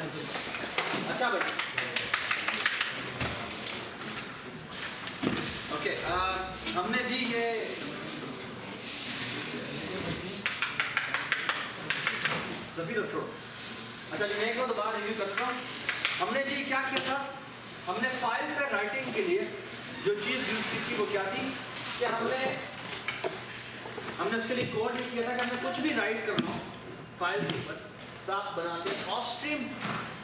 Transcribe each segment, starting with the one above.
अच्छा भाई, ओके, हमने जी ये छोड़ो। अच्छा जी, मैं एक बार दोबारा रिव्यू करता हूँ। हमने जी क्या किया था, हमने फाइल पर राइटिंग के लिए जो चीज़ यूज़ की थी वो क्या थी कि हमने उसके लिए कोड ये किया था कि हमने कुछ भी राइट करना हो फाइल के ऊपर तो आप बनाते हैं ऑफ स्ट्रीम,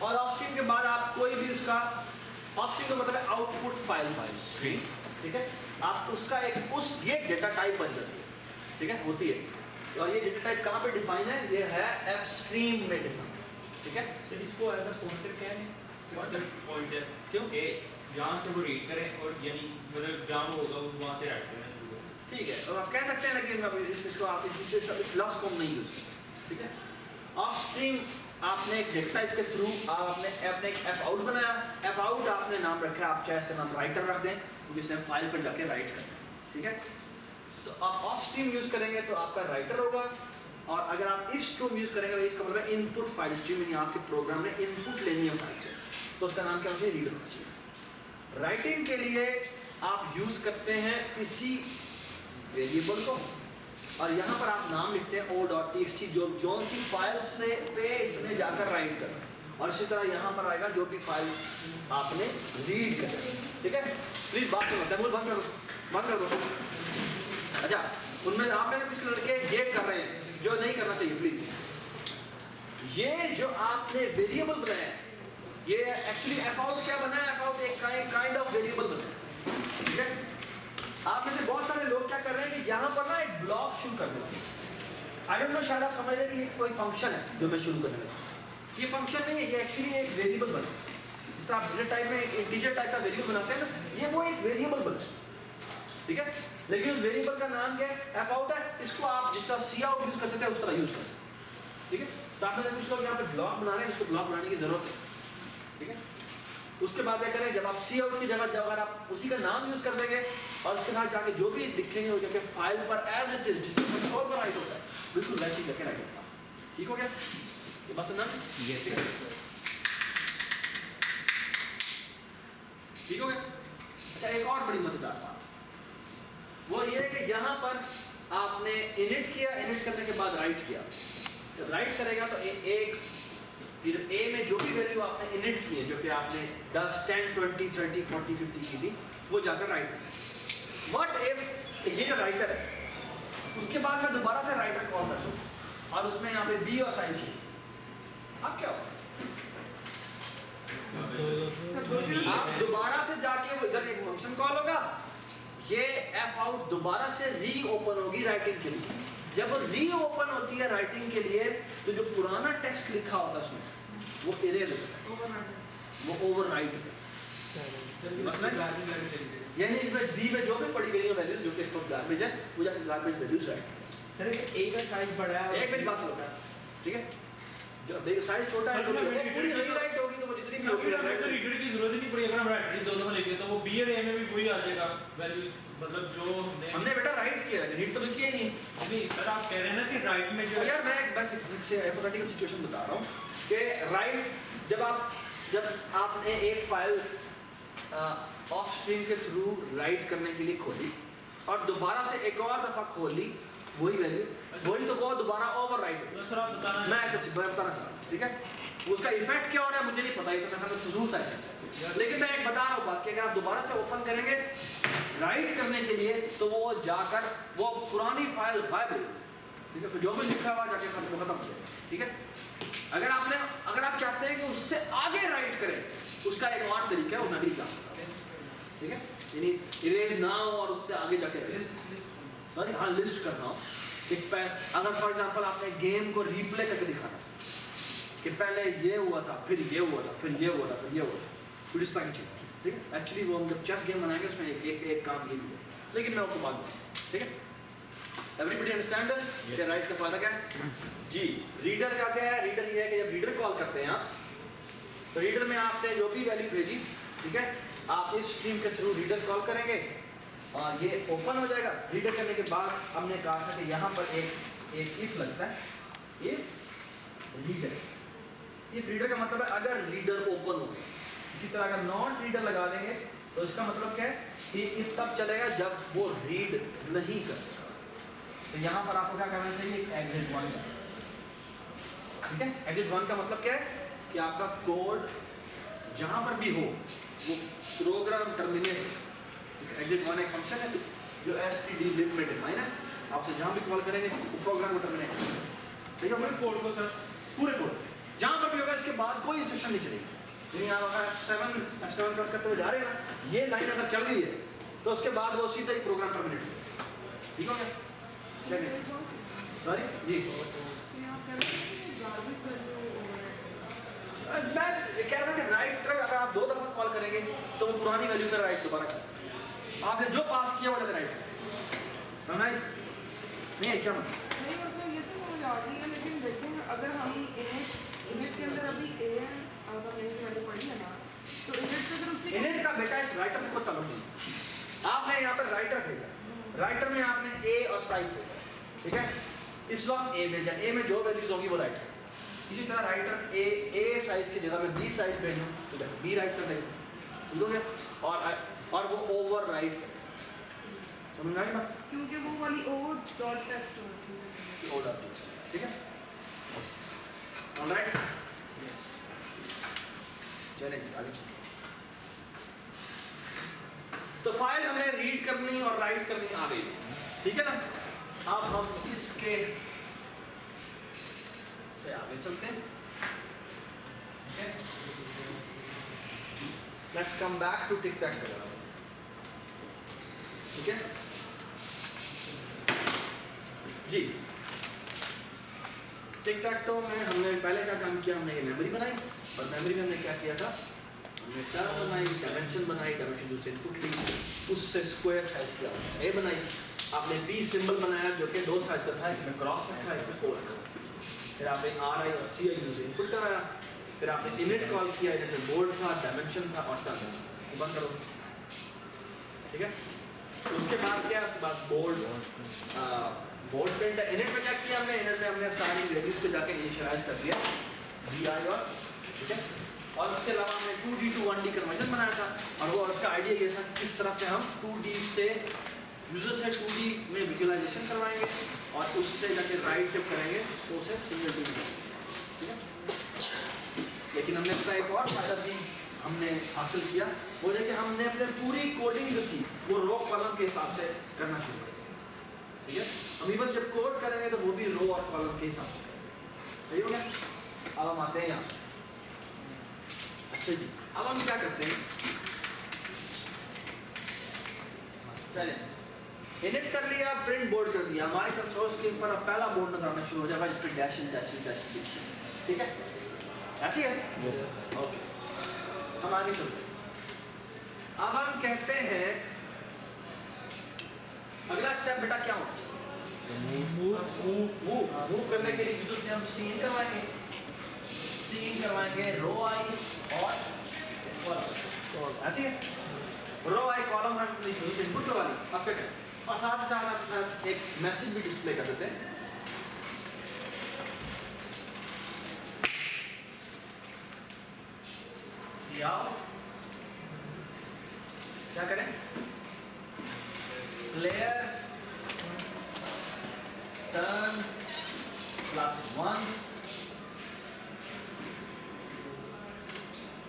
और ऑफ स्ट्रीम के बाद आप कोई भी उसका, ऑफ स्ट्रीम का मतलब है आउटपुट फाइल स्ट्रीम, ठीक है। आप उसका एक ये डेटा टाइप बन जाती है, ठीक है, होती है। और ये डेटा टाइप कहाँ पे डिफाइन है, ये है एफ स्ट्रीम में डिफाइन, ठीक है। सर इसको एज अ पॉइंटर क्या है, पॉइंटर क्यों ए जहाँ से वो रीड करें और यानी मतलब जहाँ वो होगा वहाँ से राइट करना शुरू करें, ठीक है। और आप कह सकते हैं लेकिन इसको आप इस लफ्ज़ को नहीं यूज़ करें, ठीक है। ऑफ स्ट्रीम आपने एक डेटा टाइप के थ्रू आपने एक एफ आउट बनाया, एफ आउट आपने नाम रखा, आप चाहे इसका नाम राइटर रख दें क्योंकि इसने फाइल पर जाके राइट करना है, ठीक है। तो आप ऑफ स्ट्रीम यूज़ करेंगे तो आपका राइटर होगा, और अगर आप इफ स्ट्रीम यूज़ करेंगे तो इसका मतलब है इनपुट फाइल स्ट्रीम, यानी आपके प्रोग्राम में इनपुट लेनी है फाइल से, तो उसका नाम क्या होना चाहिए, रीडर होना चाहिए। राइटिंग के लिए आप यूज़ करते हैं इसी वेरिएबल को, और यहाँ पर आप नाम लिखते हैं o.txt, जो सी फाइल से पे इसने जाकर राइट करना है, और इसी तरह यहाँ पर आएगा जो भी फाइल आपने रीड करना है, ठीक है। प्लीज़ बात सुनो, टेबल बंद कर दो। अच्छा, उनमें आप में से कुछ लड़के ये कर रहे हैं जो नहीं करना चाहिए, प्लीज़। ये जो आपने वेरिएबल बनाया है, ये एक्चुअली एफ आउट क्या बना है, एफ आउट एक काइंड ऑफ वेरिएबल बना है, ठीक है। आप में से बहुत सारे लोग क्या कर रहे हैं कि यहाँ पर ना एक ब्लॉक शुरू कर दूँगा। आई डोंट नो, शायद आप समझ रहे हैं कि ये कोई फंक्शन है जो मैं शुरू करने लगा। ये फंक्शन नहीं है, ये एक्चुअली एक वेरिएबल बना। जिस तरह आप डिजिट टाइप में एक इंटीजर टाइप का वेरिएबल बनाते हैं ना, ये वो एक वेरिएबल बना, ठीक है। लेकिन उस वेरिएबल का नाम क्या है, एफ आउट है। इसको आप जिस तरह सी आउट यूज़ करते थे उस तरह यूज़ करते हैं, ठीक है। तो आप में से कुछ लोग यहाँ पे ब्लॉक बना रहे हैं, जिसको ब्लॉक बनाने की जरूरत है, ठीक है। उसके बाद क्या करें, जब आप सी आउट की जगह अगर आप उसी का नाम यूज़ कर देंगे और उसके साथ जाके जो भी लिखेंगे वो जाके फाइल पर एज इट इज जिस तरह कंसोल पर राइट होता है बिल्कुल वैसे ही करके राइट होता है, ठीक हो गया ये बात सुनना, ठीक हो गया। अच्छा, एक और बड़ी मजेदार बात वो ये है कि यहाँ पर आपने इनिट किया, इनिट करने के बाद राइट किया। जब राइट करेगा तो एक ए में जो भी वैल्यू आपने इनिट की है, जो कि आपने 10, 10, 20, 30, 40, 50 की थी, वो जाकर राइट करें। बट इफ ये जो राइटर है उसके बाद मैं दोबारा से राइटर कॉल कर दूँ और उसमें यहाँ पे बी और साइज की, अब क्या होगा, आप दोबारा से जाके वो इधर एक फंक्शन कॉल होगा, ये एफ आउट दोबारा से री ओपन होगी राइटिंग के लिए। जब वो री ओपन होती है राइटिंग के लिए तो जो पुराना टेक्स्ट लिखा होता है उसमें वो इरेज होता है, वो ओवरराइट होता है। यानी इसमें डी में जो भी पड़ी गई है वैल्यूज जो कि इसको गार्बेज है वो जाके गार्बेज वैल्यूज राइट सर ए का साइज बड़ा है, एक मेरी बात सुनो, ठीक है। जो देखो साइज छोटा है तो पूरी रीराइट होगी तो वो जितनी भी होगी रीडर की जरूरत ही नहीं पड़ी। अगर हम राइट दो दफा लिखे तो वो बी और ए में भी वही आ जाएगा वैल्यूज, मतलब जो हमने बेटा राइट किया है, रीड तो लिखी ही नहीं। अभी सर आप कह रहे हैं ना कि राइट में जो यार मैं एक बस हाइपोथेटिकल सिचुएशन बता रहा हूँ कि राइट जब आपने एक फाइल ऑफ स्ट्रीम के थ्रू राइट करने के लिए खोली और दोबारा से एक और दफा खोली वही वैल्यू, वही तो वो दोबारा ओवर राइट होगी। सर आप बताना, मैं बताना चाह रहा हूँ, ठीक है। उसका इफेक्ट क्या हो रहा है मुझे नहीं पता, ये तो मैं फजूल सा है, लेकिन मैं एक बता रहा हूँ बात कि अगर आप दोबारा से ओपन करेंगे राइट करने के लिए तो वो जाकर वो पुरानी फाइल गायब हो जाएगी, ठीक है। जो भी लिखा हुआ जाके खत्म हो जाएगा, ठीक है। अगर आप चाहते हैं कि उससे आगे राइट करें उसका एक और तरीका है, वो मैं भी काम करता हूँ, ठीक है। यानी इरेज ना हो और उससे आगे जाके सॉरी हाँ लिस्ट करना हो कि अगर फॉर एग्जांपल आपने गेम को रिप्ले करके दिखाना कि पहले ये हुआ था फिर ये हुआ था फिर ये हुआ था फिर ये हुआ था, फिर इस तरह की चीज़, ठीक है। एक्चुअली वो हम जब चेस गेम बनाएंगे उसमें एक काम ये भी है, लेकिन मैं आपको बात बताऊँ, ठीक है। एवरीबडी अंडरस्टैंड दिस कि राइट का फायदा क्या है जी। रीडर का क्या है, रीडर ये है कि जब रीडर कॉल करते हैं आप तो रीडर में आपने जो भी वैल्यू भेजी, ठीक है, आप इस स्ट्रीम के थ्रू रीडर कॉल करेंगे और ये ओपन हो जाएगा। रीडर करने के बाद हमने कहा था कि यहाँ पर एक इफ लगता है, इफ रीडर, इफ रीडर का मतलब है अगर रीडर ओपन हो। इसी तरह अगर नॉट रीडर लगा देंगे तो इसका मतलब क्या है कि इफ तब चलेगा जब वो रीड नहीं कर सका। तो यहाँ पर आपको क्या करना चाहिए, एग्जिट 1, ठीक है। एग्जिट 1 का मतलब क्या है कि आपका कोड जहाँ पर भी हो वो प्रोग्राम टर्मिनेट। एग्जिट 1 एक फंक्शन है जो std में डिफाइन है, आपसे जहाँ भी कॉल करेंगे वो प्रोग्राम को टर्मिनेट करेगा, ठीक है। पूरे कोड को सर, पूरे कोड जहाँ पर भी होगा इसके बाद कोई इंस्ट्रक्शन नहीं चलेगी। यानी आप F7 प्रेस करते हुए जा रहे हैं ना, ये लाइन अगर चढ़ गई है तो उसके बाद वो सीधा ही प्रोग्राम टर्मिनेट हो जाएगा, ठीक हो गया। चलिए सॉरी जी, मैं कह रहा था कि राइटर अगर आप 2 दफा कॉल करेंगे तो वो पुरानी वैल्यू पर राइट दोबारा करें। आपने जो पास किया वो लगा राइट समझ नहीं है क्या मतलब? नहीं मतलब ये तो समझ आ रही है, लेकिन देखें अगर हम इनिट के अंदर अभी ए अगर मैंने वैल्यू पढ़ी है ना, तो इनिट से अगर उससे इनिट का बेटा इस राइटर से कोई ताल्लुक नहीं। आपने यहाँ पर राइटर भेजा, राइटर में आपने ए और साइज भेजा, ठीक है। इस वक्त ए भेजा, ए में जो वैल्यूज होगी वो राइटर। इसी तरह राइटर ए साइज की जगह में बी साइज भेजूँ तो बी राइट कर देगा, ठीक हो गया। और वो ओवर राइट समझ में आई बात? क्योंकि वो वाली ओ डॉट टेक्स्ट होती है, ओ डॉट टेक्स्ट, ठीक है। ऑलराइट, चलें आगे चलते। तो फाइल हमें रीड करनी और राइट करनी आ गई, ठीक है ना। अब हम इसके से आगे चलते हैं, ठीक है। Let's come back to tic tac toe, ठीक है जी। टिक टैक टो में हमने पहले क्या काम किया, हमने ये मेमोरी बनाई और मेमोरी में हमने क्या किया था, हमने टर्म बनाई, डायमेंशन बनाई, डायमेंशन दूसरे इनपुट ली, उससे स्क्वायर साइज किया, ए बनाई। आपने बी सिंबल बनाया जो कि 2 साइज का था, एक में क्रॉस रखा, एक में 4 रखा। फिर आपने आर आई और सी आई यूज इनपुट कराया। फिर आपने इनिट कॉल किया जैसे बोर्ड था, डायमेंशन था और टर्म था, बंद करो, ठीक है। तो उसके बाद क्या, उसके बाद बोर्ड प्रिंट इनिट में क्या किया हमने, इनिट में हमने सारी वैल्यूज पे जाके इनिशियलाइज कर दिया वी आई और, ठीक है। और उसके अलावा हमने 2D to 1D कन्वर्जन बनाया था और वो उसका आइडिया ये था किस तरह से हम 2D से यूजर से 2D में विजुअलाइजेशन करवाएंगे और उससे जाके राइट जब करेंगे तो उसे सिंगल डी में, ठीक है। लेकिन हमने इसका एक और फायदा भी हमने हासिल किया, वो है कि हमने अपने पूरी कोडिंग जो थी वो रो कॉलम के हिसाब से करना शुरू किया, ठीक है। हम इवन जब कोड करेंगे तो वो भी रो और कॉलम के हिसाब से करेंगे, सही हो गया। अब हम आते हैं यहाँ, अच्छा जी, अब हम क्या करते हैं, चलें इनिट कर लिया, प्रिंट बोर्ड कर दिया, हमारे कंसोल स्क्रीन पर अब पहला बोर्ड नजर आना शुरू हो जाएगा जिस पर डैश डैश डैश लिखिए, ठीक है। ऐसी है, यस सर, ओके। हम आगे चलते हैं। अब हम कहते हैं अगला स्टेप बेटा क्या होना चाहिए, मूव करने के लिए यूजर से हम सीन करवाएंगे रो आई और कॉलम, ऐसी है। रो आई कॉलम हम इनपुट वाली अब क्या करें, और साथ ही साथ एक मैसेज भी डिस्प्ले कर देते हैं, क्या करें, प्लेयर टर्न +1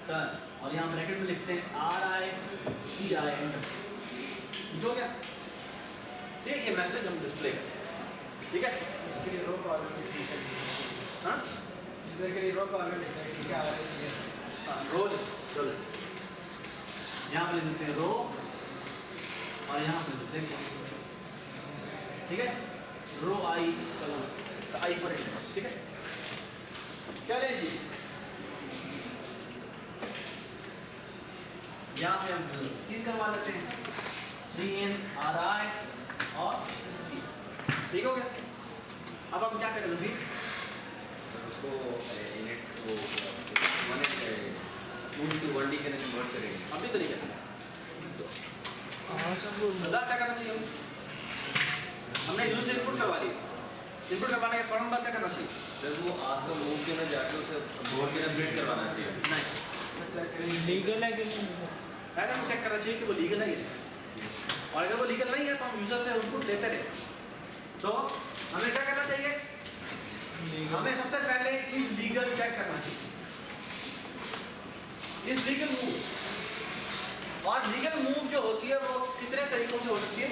टर्न और यहाँ ब्रैकेट में लिखते हैं RICI एंटर, ठीक हो गया। ठीक है, ये मैसेज हम डिस्प्ले करें, ठीक है। इसके लिए रो कॉलम ठीक है, हाँ यूजर के लिए रो कॉलम लिखते हैं, ठीक है। हाँ रो, चलो यहाँ पे लिखते हैं रो और यहाँ पे लिखते हैं, ठीक है, रो आई कलम आई फॉर इंडेक्स, ठीक है। चलिए जी, यहाँ पे हम स्क्रीन करवा लेते हैं CNRI और C, ठीक हो गया। अब हम क्या करें फिर, उसको इनिट को 2D to 1D के अंदर कन्वर्ट करेंगे। अभी तरीके क्या करना चाहिए, हमने यूजर इनपुट करवा लिया, इनपुट करवाने के फौरन बाद क्या करना चाहिए, सर वो आज का मूव के ना जाके उसे बोर्ड के ना प्रिंट करवाना चाहिए। नहीं, चेक करेंगे। लीगल है कि नहीं? पहले हमें चेक करना चाहिए कि वो लीगल है या नहीं, और अगर वो लीगल नहीं है तो हम यूजर से आउटपुट लेते रहे। तो हमें क्या करना चाहिए, हमें सबसे पहले इस लीगल चेक करना चाहिए, इस लीगल मूव। और लीगल मूव जो होती है वो कितने तरीकों से हो सकती है?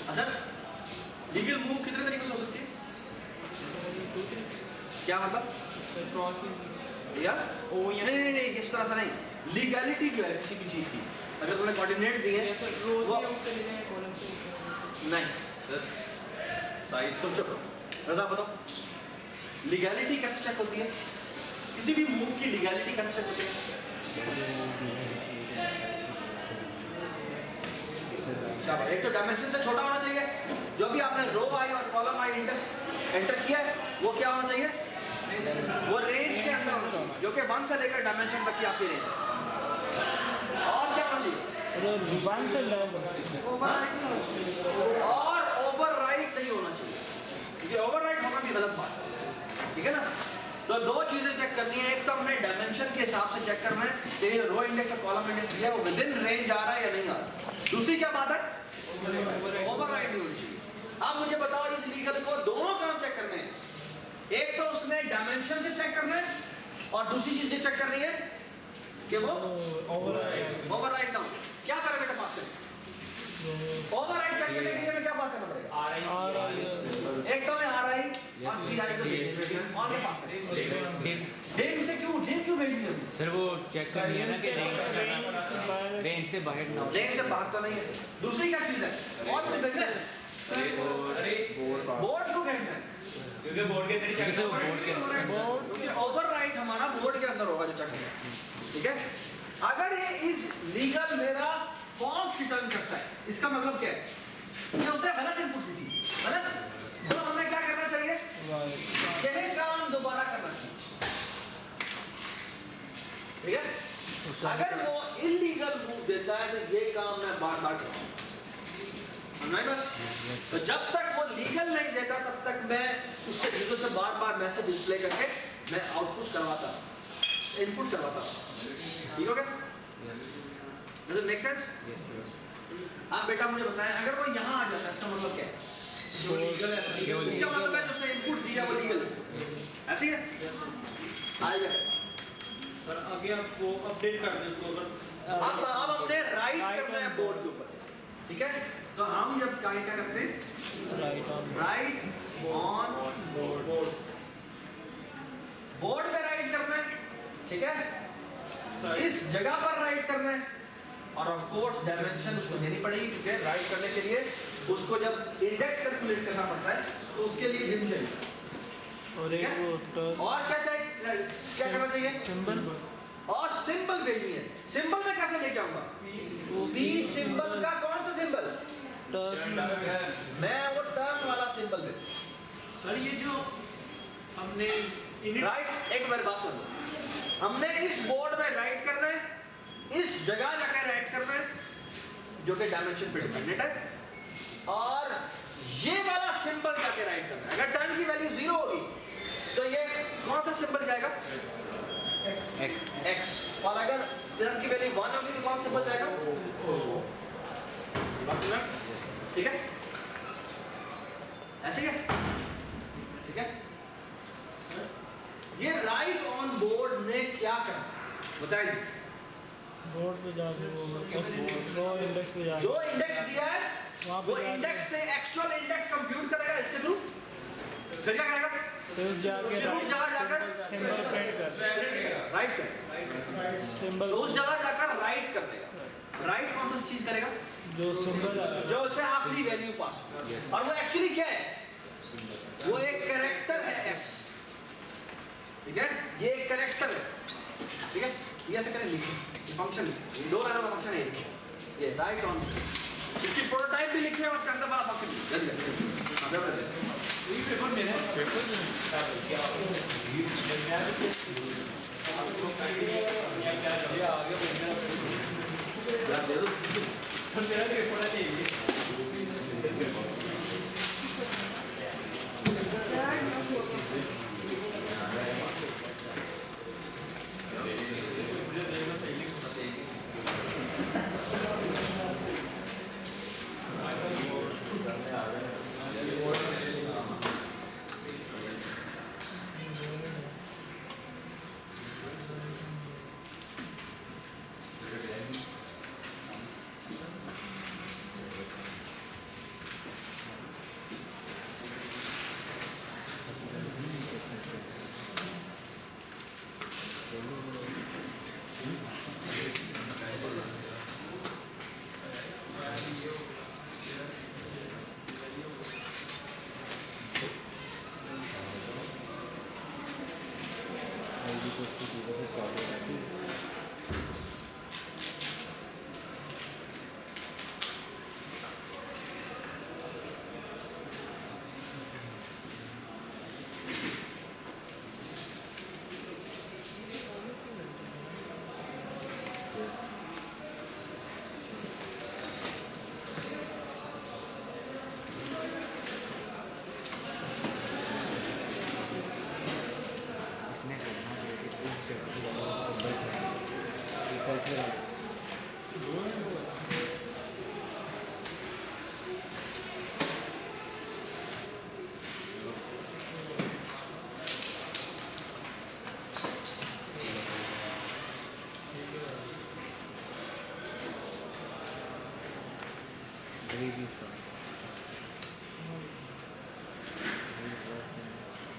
अच्छा, लीगल मूव कितने तरीकों से हो सकती है? क्या मतलब या नहीं, इस तरह से नहीं। लीगैलिटी जो है किसी भी चीज की, अगर तुमने कोऑर्डिनेट दिए नहीं सर साइज समझो, रजा बताओ लीगैलिटी कैसे चेक होती है, किसी भी मूव की लीगैलिटी कैसे चेक होती है? एक तो डायमेंशन से छोटा होना चाहिए, जो भी आपने रो आई और कॉलम आई इंडेक्स एंटर किया है वो क्या होना चाहिए, वो रेंज के अंदर होना चाहिए, जो कि 1 से लेकर डायमेंशन तक की आपकी रेंज। और क्या होना चाहिए, और ओवरराइट नहीं होना चाहिए, क्योंकि ओवरराइट होना भी गलत बात है, ठीक है ना। तो दो चीजें चेक करनी है, एक तो हमने डायमेंशन के हिसाब से चेक करना है कि ये रो इंडेक्स और कॉलम इंडेक्स दिया है वो विद इन रेंज आ रहा है या नहीं आ रहा। दूसरी क्या बात है, ओवरराइट नहीं होनी चाहिए। अब मुझे बताओ इस लीगल को दोनों काम चेक करने हैं, एक तो उसने डायमेंशन से चेक करना है और दूसरी चीज ये चेक करनी है कि वो ओवरराइट ना हो। क्या पैरामीटर पास करें, ओवरराइट चेक करने के लिए हमें क्या पास करना पड़ेगा, एक तो मैं RI और CI को और क्या पास करें, डेम से क्यों भेज दी हमने? सर वो चेक कर लिया ना कि रेंज से बाहर ना हो। रेंज से बाहर तो नहीं है। दूसरी क्या चीज है और कुछ भेजना है, बोर्ड क्यों भेजना है, क्योंकि बोर्ड के अंदर चेक बोर्ड के क्योंकि ओवरराइट हमारा बोर्ड के अंदर होगा जो चेक होगा, ठीक है। अगर ये इस लीगल मेरा फॉल्स रिटर्न करता है, इसका मतलब क्या है, ये उसने गलत इनपुट दी थी, गलत, तो हमें क्या करना चाहिए, यही काम दोबारा करना चाहिए, ठीक है। अगर वो इलीगल मूव देता है तो ये काम मैं बार बार करूंगा, तो जब तक वो लीगल नहीं देता तब तक मैं उससे यूजर से बार बार मैसेज डिस्प्ले करके मैं आउटपुट करवाता, इनपुट करवाता, ठीक हो गया? Does it make sense? आप बेटा मुझे बताएं, अगर वो यहाँ आ जाता है इसका मतलब क्या है, जो लीगल है, इसका मतलब है जो उसने इनपुट दिया वो लीगल है, ऐसे ही है, आएगा। सर आगे आपको अपडेट कर दें इसको, अगर अब अपने राइट करना है बोर्ड के ऊपर, ठीक है। तो हम जब क्या करते हैं, राइट ऑन बोर्ड पे राइट करना है, ठीक है, इस जगह पर राइट करना है, और ऑफ कोर्स डायमेंशन उसको देनी पड़ेगी, क्योंकि राइट करने के लिए उसको जब इंडेक्स कैलकुलेट करना पड़ता है तो उसके लिए बिन चाहिए, और क्या चाहिए, क्या करना चाहिए, सिंबल, और सिंबल भेजनी है। सिंबल में कैसे लेके आऊंगा, पी सिंबल का कौन सा सिंबल, मैं वो टर्न वाला सिंबल भेज। सर ये जो हमने राइट, एक बार बात सुनो, हमने इस बोर्ड में राइट करना है, इस जगह जाकर राइट करना है जो कि डायमेंशन पे डिपेंडेंट है, और ये वाला सिंबल जाके राइट करना है। अगर टर्न की वैल्यू 0 होगी तो ये कौन सा सिंबल जाएगा, x, और अगर टर्न की वैल्यू 1 होगी तो कौन सा सिंबल जाएगा, ठीक है, ऐसे क्या, ठीक है। ये राइट ऑन बोर्ड ने क्या करा बताइए, बोर्ड पे जाके वो इंडेक्स पे जाके जो इंडेक्स दिया है वो इंडेक्स से एक्चुअल इंडेक्स कंप्यूट करेगा इसके थ्रू, फिर क्या करेगा, फिर जाके फिर उस जगह जाकर सिंबल प्रिंट कर राइट करेगा, सिंबल तो उस जगह जाकर राइट कर देगा। राइट कौन सा चीज करेगा, जो सिंबल जो उसे आखिरी वैल्यू पास, और वो एक्चुअली क्या है, वो एक कैरेक्टर है s, ठीक है, ये एक कैरेक्टर है, ठीक है, ये ऐसे करें, लिखिए फंक्शन, दो लाइनों का फंक्शन है, लिखिए ये राइट ऑन, इसकी प्रोटोटाइप भी लिखे हैं, उसके अंदर बड़ा फंक्शन ये पेपर में है, सर मेरा पेपर है,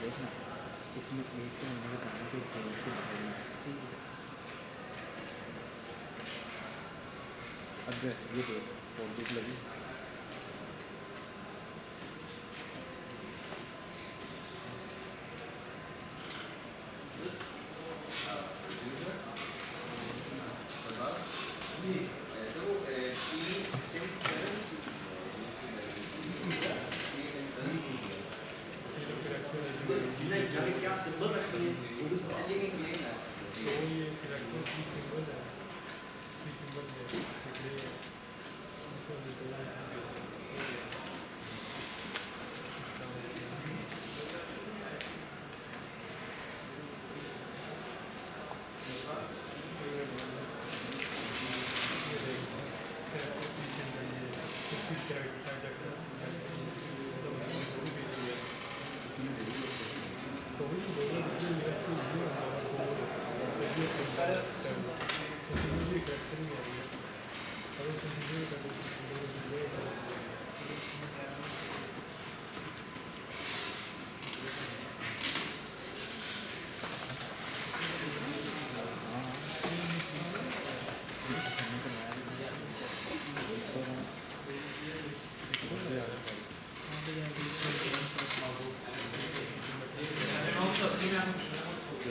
देखना इसमें एक तो मैंने बताया कि फेल से बताइए अगर ये देख फोल्डिंग लगी क्या सिंबल रखी है ऐसे ही नहीं है तो ये कैरेक्टर की सिंबल है की सिंबल है इसलिए उसको निकलना है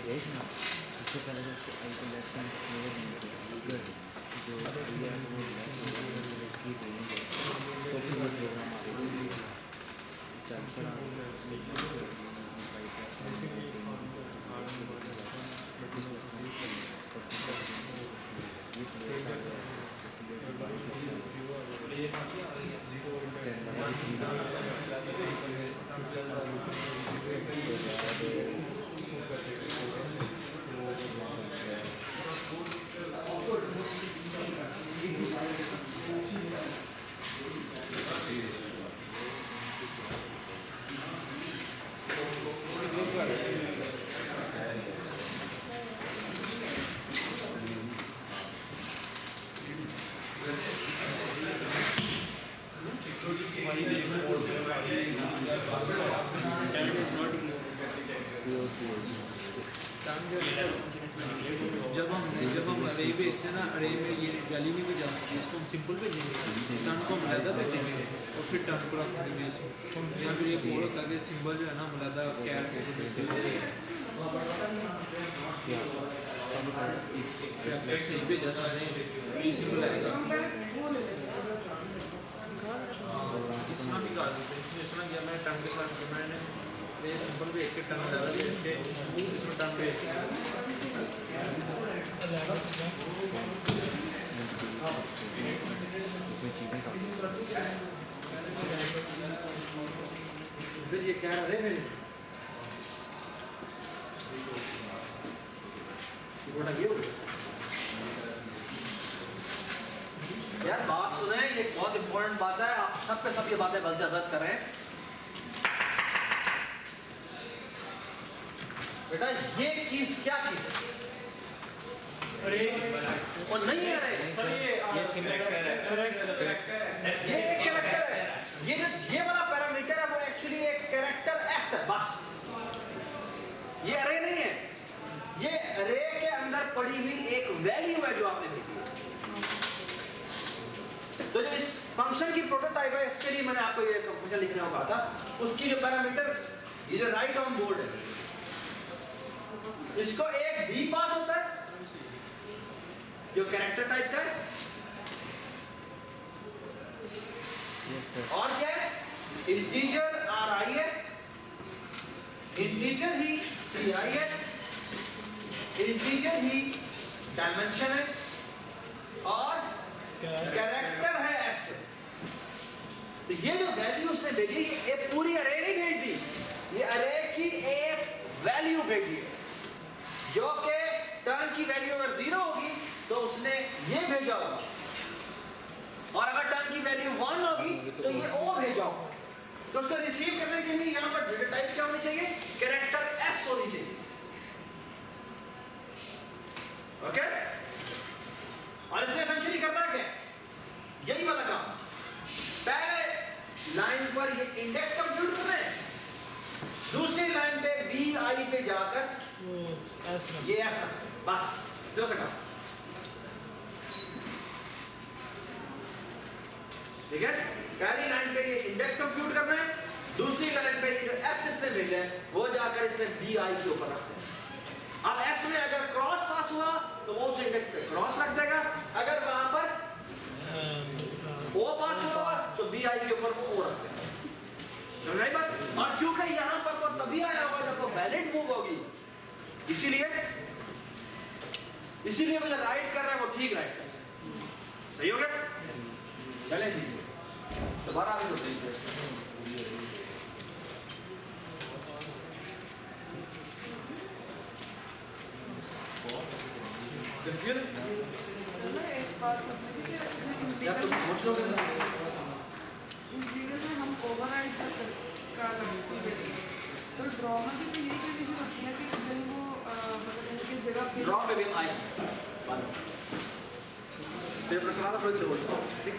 देखना सबसे पहले तो लेफ्ट हैंड जो एरिया है वो लेफ्ट की देंगे तो फिर वो प्रोग्राम आएगा जब हम अरे भेजते ना अरे में ये वैल्यू नहीं भेजा इसको हम सिंपल भेजेंगे टर्न को मलादा भेजेंगे और फिर टर्न को रखेंगे इसमें या फिर एक और होता है सिंबल जो है ना मलादा कैर सही भेजा सारे ये सिंबल आएगा इसमें भी कर देते हैं इसमें किया मैंने टर्न के साथ मैंने ये सिंपल भेज के टर्न ज़्यादा भेज के इसमें टर्न भेज के इसमें चीज़ें फिर ये क्या रहे मेरे यार बात सुने ये बहुत इंपॉर्टेंट बात है आप सब पे सब ये बातें गलत कर रहे हैं बेटा ये चीज क्या चीज है अरे और नहीं है ये सिलेक्ट है ये एक कैरेक्टर है ये वाला पैरामीटर है वो एक्चुअली एक कैरेक्टर एस है बस ये अरे नहीं है ये अरे के अंदर पड़ी हुई एक वैल्यू है जो आपने देखी है तो जो इस फंक्शन की प्रोटोटाइप है इसके लिए मैंने आपको ये फंक्शन लिखने को कहा था उसकी जो पैरामीटर ये जो राइट ऑन बोर्ड है इसको एक बी पास होता है जो कैरेक्टर टाइप का है, और क्या है, इंटीजर आर आई है, इंटीजर ही सी आई है, इंटीजर ही डायमेंशन है, और कैरेक्टर है एस। तो ये जो वैल्यू उसने भेजी, ये पूरी अरे नहीं भेज दी, ये अरे की एक वैल्यू भेजी है, जो कि टर्न की वैल्यू अगर 0 होगी तो उसने ये भेजा होगा, और अगर टर्न की वैल्यू 1 होगी तो ये ओ भेजा होगा। तो उसको रिसीव करने के लिए यहाँ पर डेटा टाइप क्या होनी चाहिए, कैरेक्टर एस होनी चाहिए। ओके, और इसने एसेंशियली करना क्या है, यही वाला काम। पहले लाइन पर ये इंडेक्स कंप्यूट कर रहे हैं, दूसरी लाइन पे बी आई पे जाकर ये ऐसा, बस जो सका, ठीक है। पहली लाइन पे ये इंडेक्स कंप्यूट करना है, दूसरी लाइन पे ये जो एस इसने भेजा है वो जाकर इसने बी आई के ऊपर रखते हैं। अब एस में अगर क्रॉस पास हुआ तो वो उस इंडेक्स पे क्रॉस रख देगा, अगर वहां पर ओ पास हुआ तो बी आई के ऊपर वो ओ रख देगा। समझ आई बात? और क्योंकि यहां पर वो तभी आया होगा जब वो वैलिड मूव होगी, इसीलिए मुझे राइट कर रहा है वो ठीक राइट कर रहा है। सही हो गया? चलें जी, दोबारा आगे बढ़ते हैं। एक बात क्या तुम सोच लोगे ना? इस लीगल में हम ओवरराइड कर सकते हैं, तो ड्रॉमा की तो यही कंडीशन होती है कि जब वो मतलब इनकी जगह पे ड्रॉ पे भी हम आए फिर प्रश्न आता थोड़ी देर होल्ड, ठीक।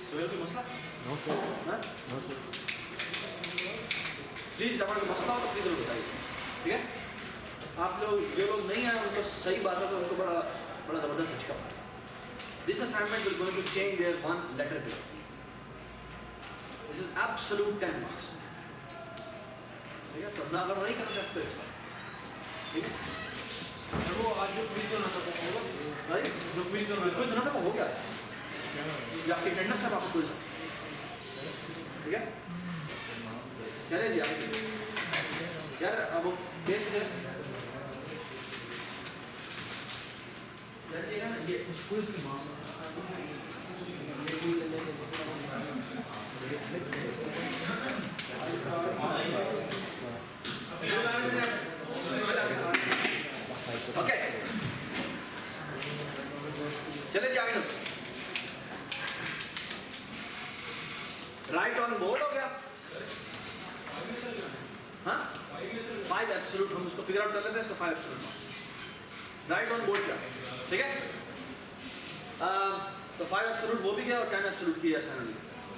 सोहेल कोई मसला? नो सर, हाँ? No sir. प्लीज जब कोई मसला हो तो प्लीज बताइए, ठीक है। आप लोग जो लोग नहीं आए उनको सही बात है तो उनको बड़ा जबरदस्त झटका। This assignment is going to change their one letter grade. This is absolute 10 marks. ठीक है, तो ना अगर नहीं कर सकते इसका, ठीक है। वो आज जो क्विज होना था वो होगा, भाई जो क्विज होना कोई था दिनों तक हो गया है, या आपकी अटेंडेंस है आपको कोई, ठीक है। चले जी आगे यार, अब देख दे यार, ये क्विज की मार्क्स ओके, चले जी आगे। राइट ऑन बोर्ड हो गया, हाँ 5 एब्सोल्यूट, हम उसको फिगर आउट कर लेते हैं, इसको 5 एब्सोल्यूट। राइट ऑन बोर्ड क्या, ठीक है। तो 5 एब्सोल्यूट वो भी गया और 10 एब्सोल्यूट की आसानी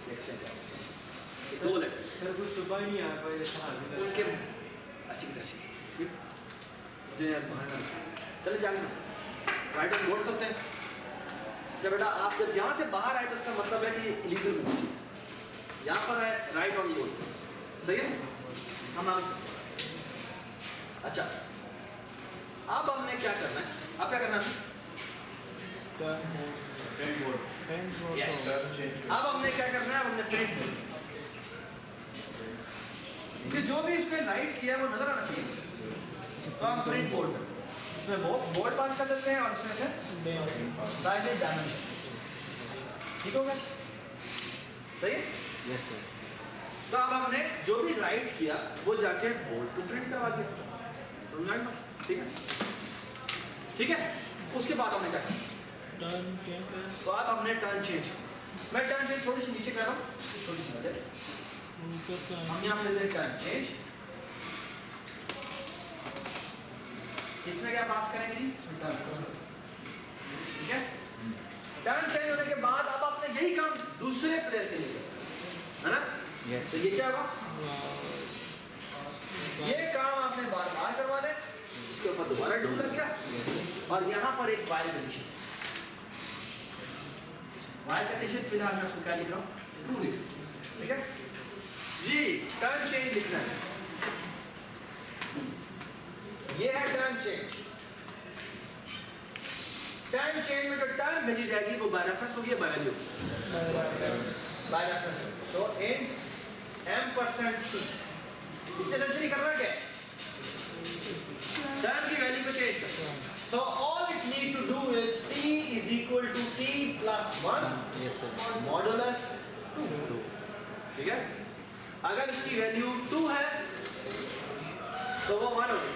देखते हैं क्या, 2 लेटर सर कुछ सुबह ही नहीं आ पाए जैसे हाल में उनके अच्छी तैसी मुझे यार बहाना। चले जाके राइट ऑन बोर्ड करते हैं। जब बेटा आप जब यहाँ से बाहर आए तो इसका मतलब है कि इलीगल मूव, यहाँ पर है राइट ऑन बोर्ड, सही है। हम अच्छा, अब हमने क्या करना है, अब क्या करना है, yes. अब हमने क्या करना है, हमने प्रिंट बोर्ड, कि जो भी इसमें राइट किया है वो नजर आना चाहिए, तो हम प्रिंट बोर्ड इसमें बोर्ड पास कर देते हैं और इसमें से साइड डायमेंशन, ठीक हो गया, सही है। Yes sir. तो अब हमने जो भी राइट किया वो जाके बोर्ड पे प्रिंट करवा दिया, समझ आया? ठीक है, ठीक है। उसके बाद हमने क्या किया, तो अब हमने टर्न चेंज, मैं टर्न चेंज थोड़ी सी नीचे कर रहा हूँ, थोड़ी सी मदद, हम यहाँ पे लेते हैं टर्न चेंज, इसमें क्या पास करेंगे जी, ठीक है। टर्न चेंज होने के बाद अब आपने यही काम दूसरे प्लेयर के लिए, है ना? यस। तो ये क्या होगा, ये काम आपने बार बार करवा दे, इसके ऊपर दोबारा डू लग गया, और यहाँ पर एक वाइल कंडीशन, वाइल कंडीशन फिलहाल मैं उसको क्या लिख रहा हूँ, ट्रू लिख, ठीक है। टर्न चेंज लिखना है, ये है टर्न चेंज। टर्न चेंज में जो टर्न भेजी जाएगी वो बाय रेफरेंस होगी या बाय वैल्यू? By reference. तो इन m%t इससे एसेंशियली करना क्या है? टर्न की वैल्यू को चेंज करना। So all it need to do is t is equal to t plus 1 Yes sir. Modulus 2, ठीक है? अगर इसकी वैल्यू 2 है तो वो 1 हो गई,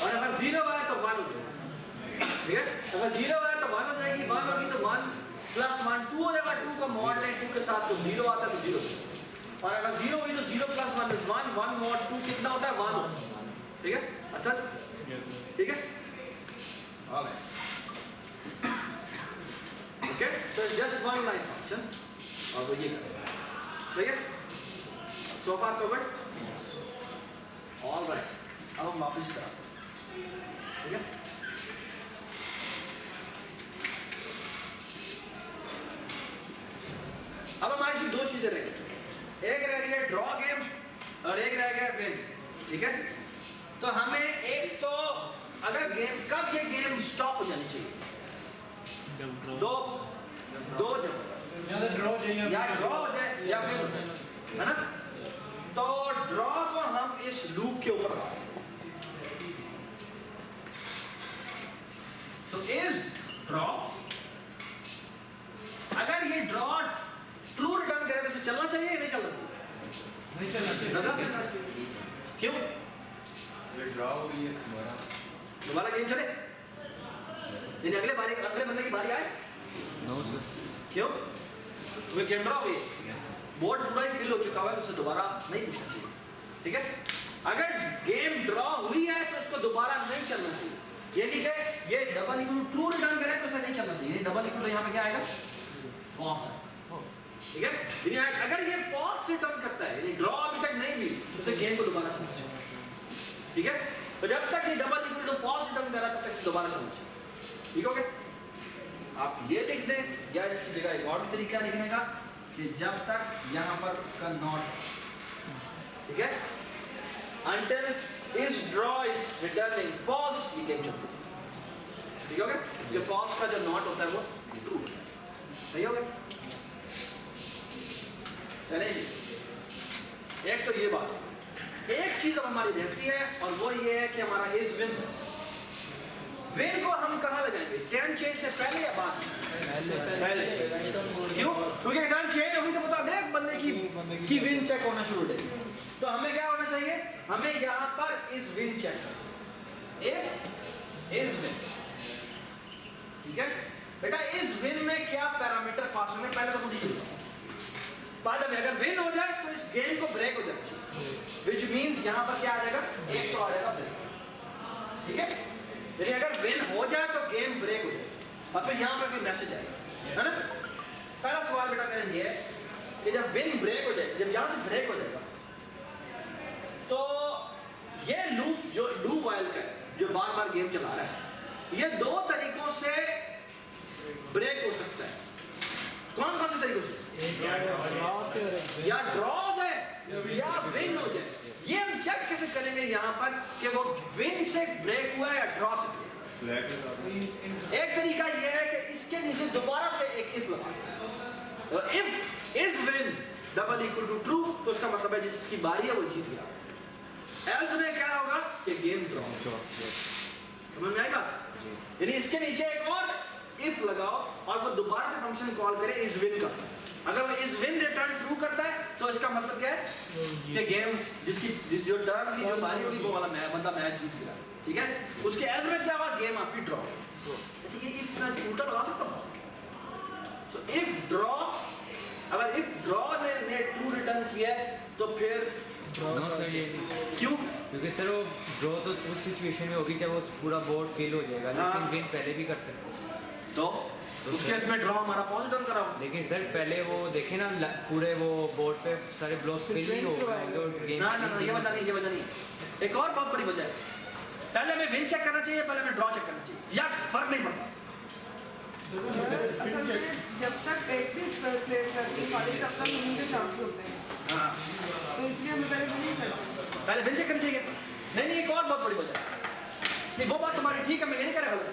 और अगर 0 है तो 1 हो गई, ठीक है? अगर 0 है तो 1 हो जाएगी, 1 होगी तो 1 प्लस 1 2 हो जाएगा, 2 का मॉड है 2 के साथ, तो 0 आता है तो 0, और अगर 0 हुई तो 0 प्लस 1 इज 1, 1 मॉड 2 कितना होता है? 1 होता है, ठीक है? असद, ठीक है? Okay, so it's just one line function, और वो ये करेगा, सही है? So far so good? All right, अब हम वापस कराते हैं, ठीक है? अब हमारी की दो चीजें रह गई, एक रह गई है ड्रॉ गेम और एक रह गया विन, ठीक है? तो हमें एक तो अगर गेम, कब ये गेम स्टॉप हो जानी चाहिए? दो जब या ड्रॉ चाहिए या ड्रॉ हो जाए या फिर, है ना? तो ड्रॉ को हम इस लूप के ऊपर लगाते हैं। सो इज ड्रॉ, अगर ये ड्रॉ ट्रू रिटर्न करे तो इसे चलना चाहिए या नहीं चलना चाहिए? नहीं चलना चाहिए। क्यों? ड्रॉ हो गई है तुम्हारा, दोबारा गेम चले, यानी अगले बंदे की बारी आए? No sir. क्यों? तुम्हें गेम ड्रॉ हो गई, बोर्ड पूरा ही फिल हो चुका है, तो उसे दोबारा नहीं पूछना चाहिए, ठीक है? अगर गेम ड्रॉ हुई है तो उसको दोबारा नहीं चलना चाहिए, यानी कि ये डबल इक्वल ट्रू रिटर्न करे तो उसे नहीं चलना चाहिए, डबल इक्वल यहाँ पे क्या आएगा? फॉल्स, ठीक है? यानी अगर ये फॉल्स रिटर्न करता है, यानी ड्रॉ अभी तक नहीं हुई, तो उसे गेम को दोबारा समझना चाहिए, ठीक है? तो जब तक ये double equal to false return कर रहा है तब तक दोबारा समझना चाहिए, ठीक हो गया? आप ये लिख दें, या इसकी जगह एक और तरीका लिखने का कि जब तक यहाँ पर इसका नॉट, ठीक है, until is draw is returning false, ये गेम चलती है, ठीक हो गया? ये false का जो नॉट होता है वो ट्रू, सही हो गया? चलिए जी, एक तो ये बात, एक चीज अब हमारी रहती है और वो ये है कि हमारा इज विन, विन को हम कहाँ लगाएंगे? टर्न चेंज से पहले या बाद में? पहले। क्यों? क्योंकि टर्न चेंज होगी तो मतलब अगले बंदे की विन चेक होना शुरू हो जाएगी, तो हमें क्या होना चाहिए? हमें यहाँ पर इस विन चेक करना, इज विन, ठीक है? बेटा इस विन में क्या पैरामीटर पास होंगे पहले तो मुझे बाद में, अगर विन हो जाए तो इस गेम को ब्रेक हो जाना चाहिए, विच मीन्स यहाँ पर क्या आ जाएगा? एक तो आ जाएगा ब्रेक, ठीक है? यानी अगर विन हो जाए तो गेम ब्रेक हो जाए, और फिर यहाँ पर कोई मैसेज आएगा, है ना? पहला सवाल बेटा मेरा ये है कि जब विन ब्रेक हो जाए, जब यहाँ से ब्रेक हो जाएगा, तो ये लूप जो डू वाइल का जो बार बार गेम चला रहा है, ये दो तरीकों से ब्रेक हो सकता है। कौन कौन से तरीकों से? या ड्रॉ हो जाए या विन हो जाए। ये हम चेक कैसे करेंगे यहाँ पर कि वो विन से ब्रेक हुआ है या ड्रॉ से ब्रेक? एक तरीका ये है कि इसके नीचे दोबारा से एक इफ लगा, तो if is win double equal to true, तो उसका मतलब है जिसकी बारी है वो जीत गया। एल्स में क्या होगा? ये गेम ड्रॉ। समझ में आएगा? यानी इसके नीचे एक और इफ लगाओ और वो दोबारा से फंक्शन कॉल करे इज विन का। अगर वो इज विन रिटर्न ट्रू करता है तो इसका मतलब क्या है कि गेम जिसकी जो टर्न की जो बारी होगी वो वाला बंदा मैच जीत गया, ठीक है? उसके एज में क्या होगा? गेम आपकी ड्रॉ। ठीक है, इफ मैं उल्टा लगा सकता हूँ। सो इफ ड्रॉ, अगर इफ ड्रॉ ने ट्रू रिटर्न किया है तो फिर नो सर, ये क्यों? क्योंकि सर वो ड्रॉ तो उस सिचुएशन में होगी जब वो पूरा बोर्ड फेल हो जाएगा, लेकिन विन पहले भी कर सकते हैं। तो उस केस में ड्रॉ हमारा फॉल्स रिटर्न करा। लेकिन सर पहले वो देखे ना, पूरे वो बोर्ड पे सारे ब्लॉक्स फिल नहीं हो गए और गेम ना ये वजह नहीं, ये वजह नहीं। एक और बहुत बड़ी वजह है, पहले हमें विन चेक करना चाहिए, पहले हमें ड्रॉ चेक करना चाहिए, या फर्क नहीं पड़ता। असल में जब तक एक भी प्लेस करती है तब तक विनिंग के चांस होते हैं, हाँ, तो इसलिए हमें पहले पहले विन चेक करनी चाहिए। नहीं एक और बहुत बड़ी वजह है, नहीं वो बात तुम्हारी ठीक है, मैं ये नहीं कह रहा गलत,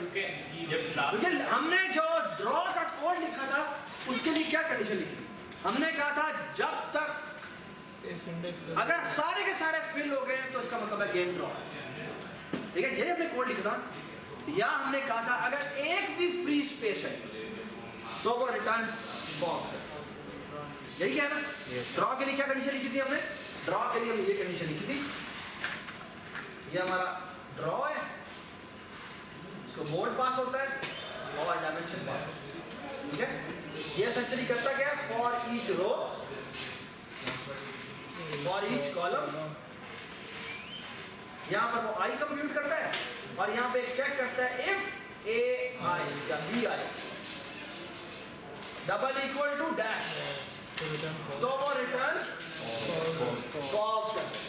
क्योंकि हमने जो ड्रॉ का कोड लिखा था उसके लिए क्या कंडीशन लिखी थी, हमने कहा था जब तक अगर सारे के सारे फिल हो गए तो इसका मतलब है गेम ड्रॉ, ठीक है, ये हमने कोड लिखा था। या हमने कहा था अगर एक भी फ्री स्पेस है तो वो रिटर्न फॉल्स है, यही क्या है ना। ड्रॉ के लिए क्या कंडीशन लिखी थी हमने, ड्रॉ के लिए हमने ये कंडीशन लिखी थी, ये हमारा ड्रॉ है, इसको बोर्ड पास होता है और डायमेंशन पास होता है, ठीक है। ये एसेंशियली करता क्या है, for each row, for each column, यहां पर वो आई कंप्यूट करता है और यहां पे चेक करता है इफ ए आई या B I double equal to dash, तो वो रिटर्न फॉल्स करता है,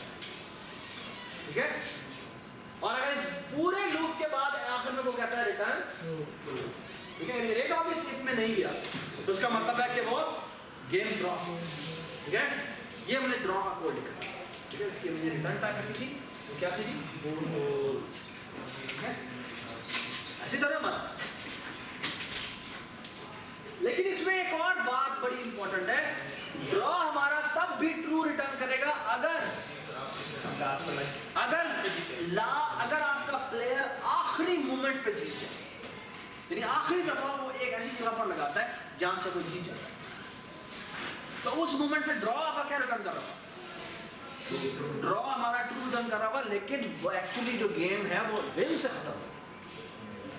ठीक है। और अगर इस पूरे लूप के बाद आखिर में वो कहता है रिटर्न, ठीक है, रेट ऑफ स्किप में नहीं गया तो उसका मतलब है कि वो गेम ड्रॉ, ठीक है। ये हमने ड्रॉ का कोड लिखा, ठीक है, इसकी हमने रिटर्न टाइप रखी थी, तो क्या थी, ठीक है, ऐसी तरह हमारा। लेकिन इसमें एक और बात बड़ी इंपॉर्टेंट है, ड्रॉ हमारा तब भी ट्रू रिटर्न करेगा अगर आपका प्लेयर आखिरी मोमेंट पे जीत जाए, यानी आखिरी दफा वो एक ऐसी जगह पर लगाता है जहां से कोई जीत जाता है, तो उस मोमेंट पे ड्रॉ आपका क्या रिटर्न कर रहा होगा, ड्रॉ हमारा ट्रू रिटर्न कर रहा होगा, लेकिन वो एक्चुअली जो गेम है वो विन से खत्म है।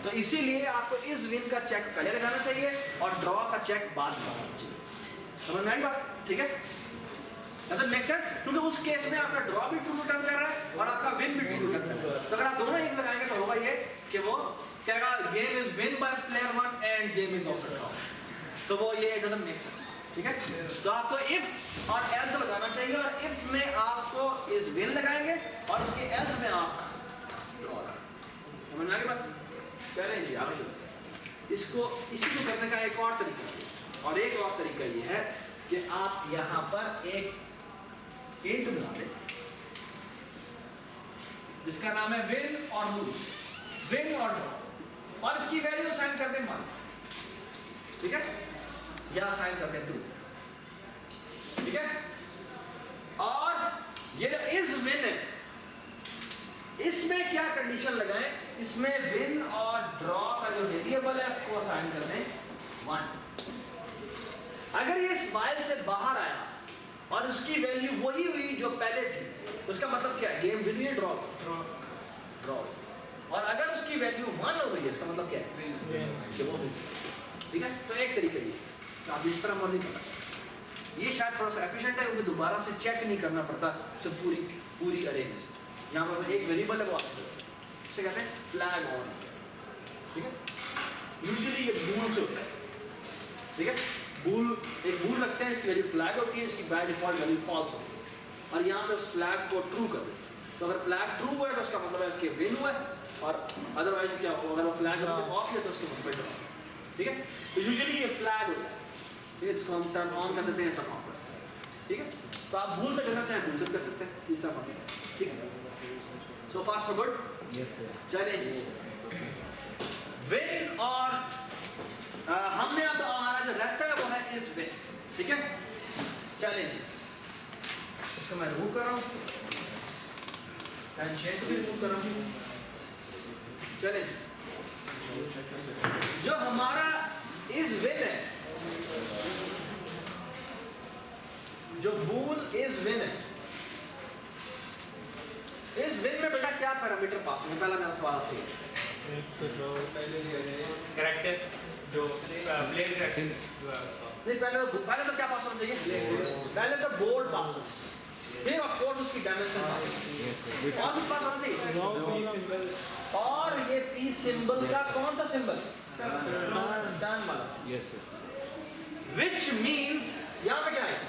तो इसीलिए आपको इस विन का चेक पहले लगाना चाहिए और ड्रॉ का चेक बाद में लगाना चाहिए, समझ में आई बात, ठीक है। ऐसा मेक सेंस, क्योंकि उस केस में आपका ड्रॉ भी ट्रू रिटर्न कर रहा है और आपका विन भी ट्रू रिटर्न कर रहा है। तो अगर आप दोनों एक लगाएंगे तो होगा ये कि वो कहेगा game is win bye player 1 end game is also draw, तो वो ये डजंट मेक सेंस, ठीक है। तो आपको इफ और एल्स लगाना चाहिए, और इफ में आपको इज विन लगाएंगे और उसके एल्स में आप ड्रॉ लगाएंगे, समझ में आ गई बात। चलें जी आगे चलते हैं। इसको इसी को करने का एक और तरीका है, और एक और तरीका ये है कि आप यहाँ पर एक इंट बना दें जिसका नाम है विन और लूज, विन और ड्रॉ, और इसकी वैल्यू साइन कर दें 1, ठीक है, या साइन कर दें 2, ठीक है। और ये इज विन है, इसमें क्या कंडीशन लगाएं, इसमें विन और ड्रॉ का जो वेरिएबल है उसको असाइन कर दें 1। अगर ये इस वाइल से बाहर आया और उसकी वैल्यू वही हुई जो पहले थी, उसका मतलब क्या है, गेम विन हुई ड्रॉ, ड्रॉ। और अगर उसकी वैल्यू 1 हो गई है, इसका मतलब क्या है, ठीक है। तो एक तरीका ये, तो आप जिस तरह मर्जी करना चाहिए, ये शायद थोड़ा सा एफिशिएंट है क्योंकि दोबारा से चेक नहीं करना पड़ता सब पूरी अरे में से। यहाँ पर एक वेरिएबल है वो आता है, इसे कहते हैं फ्लैग ऑन, ठीक है। यूजुअली ये बूल से होता है, ठीक है, बूल एक बूल रखते हैं, इसकी वैल्यू फ्लैग होती है, इसकी बाय डिफॉल्ट वैल्यू फॉल्स होती है, और यहाँ पे उस फ्लैग को ट्रू कर देते हैं। तो अगर फ्लैग ट्रू हुआ है तो उसका मतलब है कि विन हुआ है, और अदरवाइज क्या हो, अगर वो फ्लैग ऑफ है तो उसके मतलब ड्रॉ, ठीक है। तो यूजुअली ये फ्लैग होता है, ठीक है, इसको हम टर्न ऑन कर देते हैं, टर्न ऑफ करते हैं, ठीक है। तो आप भूल से करना चाहें भूल से कर सकते हैं, इस तरह हम, ठीक है। सो फार सो गुड, चलिए जी। विन और हमने अब हमारा जो रहता है वो है इज विन, ठीक है। चलिए जी, इसको मैं रिमूव कर रहा हूँ, टेंजेंट भी रिमूव कर रहा हूँ। चलिए जी, जो हमारा इज विन है, जो बूल इज विन है, इस विन में बेटा क्या पैरामीटर पास होंगे, पहला मेरा सवाल आपसे, कैरेक्टर जो प्लेयर कैरेक्टर, नहीं पहले तो क्या पास होना चाहिए, पहले तो बोर्ड पास होना, फिर ऑफ कोर्स उसकी डायमेंशन और कुछ पास होना चाहिए, और ये पी सिंबल का कौन सा सिंबल, डन वाला, यस सर, व्हिच मींस यहाँ पे क्या है,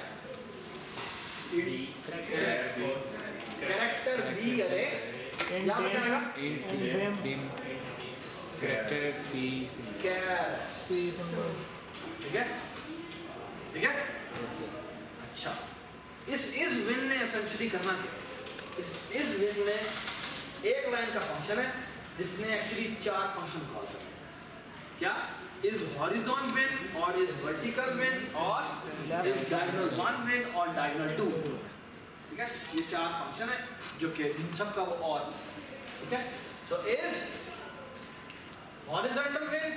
कैरेक्टर बी अरे यहाँ पे क्या आएगा, कैरेक्टर बी सिंबल, ठीक है, ठीक है। अच्छा, इस विन ने एसेंशियली करना क्या, इस विन में एक लाइन का फंक्शन है जिसने एक्चुअली 4 फंक्शन कॉल करते हैं। क्या? इज हॉरिजॉन विन और इज वर्टिकल विन और इज डायगोनल 1 विन और डायगोनल 2। ठीक है, ये 4 फंक्शन है जो कि इन सब का वो और। ठीक है, सो इज हॉरिजॉन्टल विन,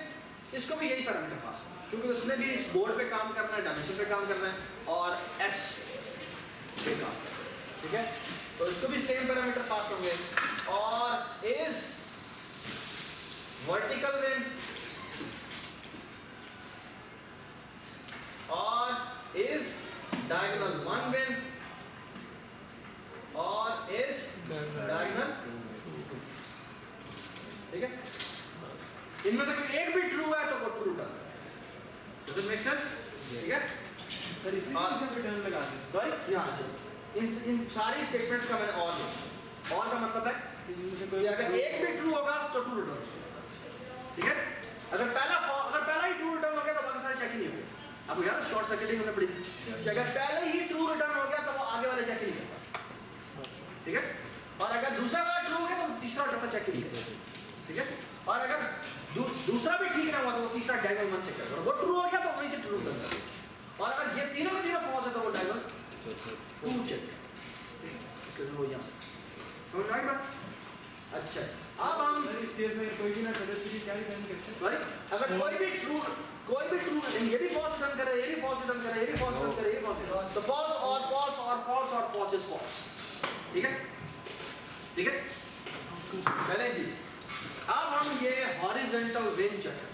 इसको भी यही पैरामीटर पास होगा क्योंकि उसने भी इस बोर्ड पे काम करना है, डायमेंशन पे काम करना है और एस पे काम करना है। ठीक है, तो इसको भी सेम पैरामीटर पास होंगे। और इज वर्टिकल विन और इज डायगोनल 1 विन और इज डायगोनल। ठीक है, इनमें से कोई एक भी ट्रू है तो वो ट्रू रिटर्न करेगा। Does it make sense? ठीक है, सर इसी को सब रिटर्न लगा दें। सॉरी यहाँ से इन सारी स्टेटमेंट्स का मैंने और लिखा। और का मतलब है कि इनमें से कि कोई अगर एक भी ट्रू होगा तो ट्रू रिटर्न। ठीक है, अगर पहला ही ट्रू रिटर्न हो गया तो बाकी सारे चेक ही नहीं होंगे। आपको याद है शॉर्ट सर्किटिंग हमने पढ़ी थी कि अगर पहले ही ट्रू रिटर्न हो गया तो वो आगे वाले चेक ही नहीं करता। ठीक है, और अगर दूसरा वाला ट्रू हो गया तो तीसरा वाला चेक ही नहीं करता। ठीक है, और अगर दूसरा भी ठीक ना हुआ तो वो तीसरा डायगोनल 1 चेक करेगा। वो ट्रू हो गया तो वहीं से ट्रू करता है। और अगर ये तीनों के तीनों फॉल्स है तो वो डायगोनल 2 चेक करेगा। वो यहाँ से समझ आई बात? अच्छा, अब हम सर इस केस में कोई भी ना करे तो क्या रिटर्न करते हैं? सॉरी, अगर कोई भी ट्रू ये भी फॉल्स रिटर्न करे, ये भी फॉल्स रिटर्न करे, ये भी फॉल्स रिटर्न करे, ये भी फॉल्स रिटर्न, तो फॉल्स और फॉल्स और फॉल्स और फॉल्स इज फॉल्स। ठीक है, ठीक है, चलें जी। अब हम ये हॉरिजॉन्टल विन चेक करें।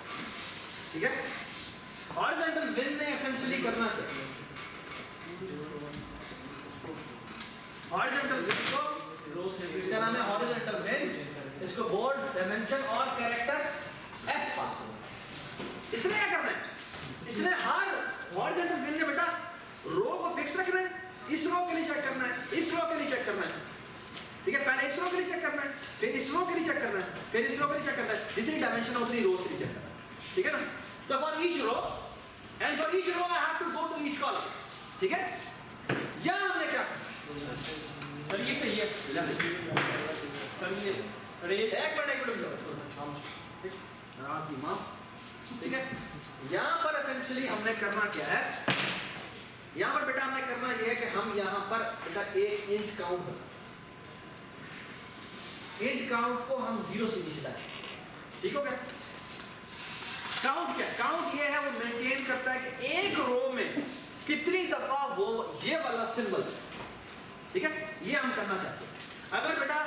ठीक है, हॉरिजॉन्टल विन ने एसेंशियली करना क्या? हॉरिजॉन्टल विन को रो से इसका नाम है हॉरिजॉन्टल विन। इसको बोर्ड डायमेंशन और कैरेक्टर एस पास होगा। इसने क्या करना है? इसने हर हॉरिजॉन्टल विन ने बेटा रो को फिक्स रखना है, इस रो के लिए चेक करना है, इस रो के लिए चेक करना है। ठीक है, पहले इस रो के लिए चेक करना है, फिर इस रो के लिए चेक करना है, फिर इस रो के लिए चेक करना है। जितनी डायमेंशन है उतनी रो के लिए चेक करना है। ठीक है ना, तो for each row and for each row I have to go to each column. ठीक है, यहां हमने क्या करना? सर ये सही है। सर ये रेस एक मिनट ठीक है, यहाँ पर एसेंशियली हमने करना क्या है? यहाँ पर बेटा हमने करना ये है कि हम यहाँ पर बेटा एक इंट काउंट बनाते हैं। इंट काउंट को हम 0 से बीच लाते हैं। ठीक हो गया? काउंट क्या? काउंट ये है, वो मेंटेन करता है कि एक रो में कितनी दफा वो ये वाला सिंबल। ठीक है, ये हम करना चाहते हैं। अगर बेटा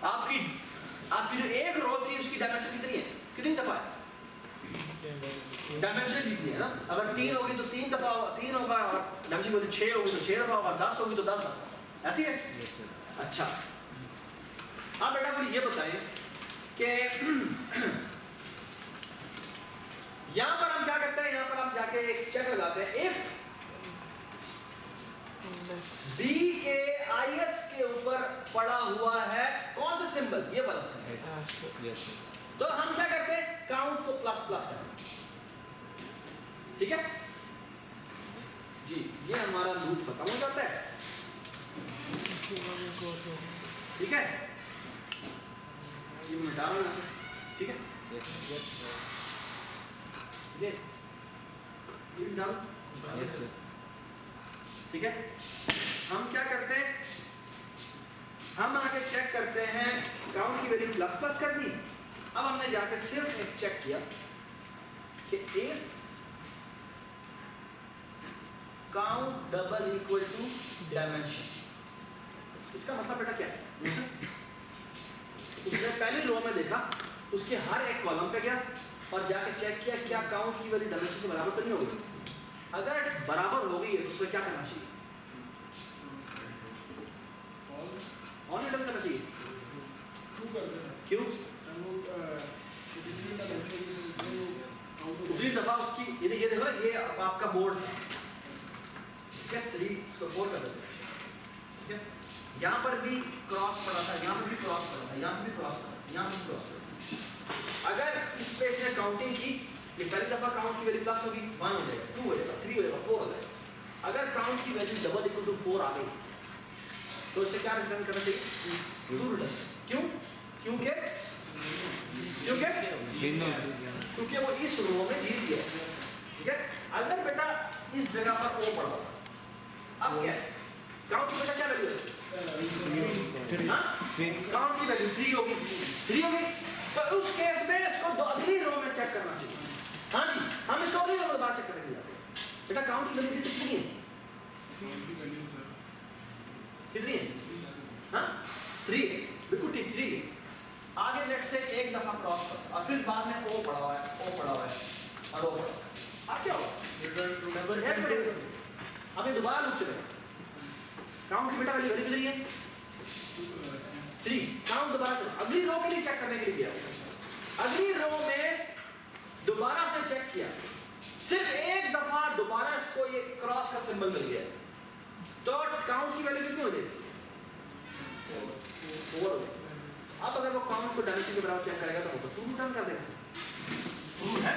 आपकी जो एक रो थी उसकी डायमेंशन कितनी है? कितनी दफा है? डायमेंशन कितनी है ना? अगर 3 होगी तो 3 दफा 3 होगा, डायमेंशन बोले 6 होगी तो 6 दफा होगा, 10 होगी तो 10 दफा। ऐसी है? अच्छा, अब बेटा मुझे ये बताएं कि यहां पर हम क्या करते हैं? यहां पर हम जाके एक चेक लगाते हैं। इफ बी के आईएफ के ऊपर पड़ा हुआ है कौन सा सिंबल? ये वाला सिंबल। तो हम क्या करते हैं? काउंट को प्लस प्लस करते हैं। ठीक है जी, ये हमारा लूप खत्म हो जाता है। ठीक है, ये मिटा रहा हूं। ठीक है, ये डाल। ठीक है, हम क्या करते हैं? हम आगे चेक करते हैं। काउंट की वैल्यू प्लस प्लस कर दी। अब हमने जाकर सिर्फ एक चेक किया कि if count double equal to dimension. इसका मतलब बेटा क्या है? उसने पहली रो में देखा, उसके हर एक कॉलम पे गया और जाके चेक किया क्या काउंट की वैल्यू डायमेंशन के बराबर तो नहीं होगी। अगर बराबर हो गई है तो उसमें क्या करना चाहिए? ऑन रिटर्न करना चाहिए। क्यों? दूसरी दफा उसकी ये देखो ना, ये आपका बोर्ड है। ठीक है, चलिए इसको 4 कर देते हैं। ठीक है, यहाँ पर भी क्रॉस पड़ा था, यहाँ पर भी क्रॉस पड़ा था, यहाँ पर भी क्रॉस पड़ा था, यहाँ पर भी क्रॉस पड़ा था। अगर इस पे से काउंटिंग की, ये पहली दफा काउंट की वैल्यू प्लस होगी, 1 हो जाएगा, 2 हो जाएगा, 3 हो जाएगा, 4 हो जाएगा। अगर काउंट की वैल्यू डबल इक्वल टू 4 आ गई तो इसे क्या रिटर्न करना चाहिए? True return. क्यों? क्योंकि वो इस रो में जीत गया, ठीक है। अगर बेटा इस जगह पर ओ पड़ा होता, अब क्या है? काउंट की बेटा क्या वैल्यू है? काउंट की वैल्यू 3 होगी, 3 होगी। तो उस केस में इसको अगली रो में चेक करना चाहिए। हाँ जी, हम इसको अगली रो में बात चेक करेंगे बेटा। काउंट की वैल्यू कितनी है? कितनी है? हाँ 3, बिल्कुल ठीक 3। आगे लेट्स से एक दफा क्रॉस कर और फिर बाद में ओ पड़ा हुआ है, ओ पड़ा हुआ है और ओ पड़ा। अब क्या होगा? अभी दोबारा लूप चलेगा। काउंट की बेटा वैल्यू कितनी है? 3। काउंट दोबारा करो, अगली रो के लिए चेक करने के लिए गया। अगली रो में दोबारा से चेक किया, सिर्फ एक दफा दोबारा इसको ये क्रॉस का सिंबल मिल गया, तो काउंट की वैल्यू कितनी हो जाएगी? 4 हो जाएगी। अब अगर वो काउंट को डायमेंशन के बराबर चेक करेगा तो वो तो 2 रिटर्न कर देगा। ट्रू है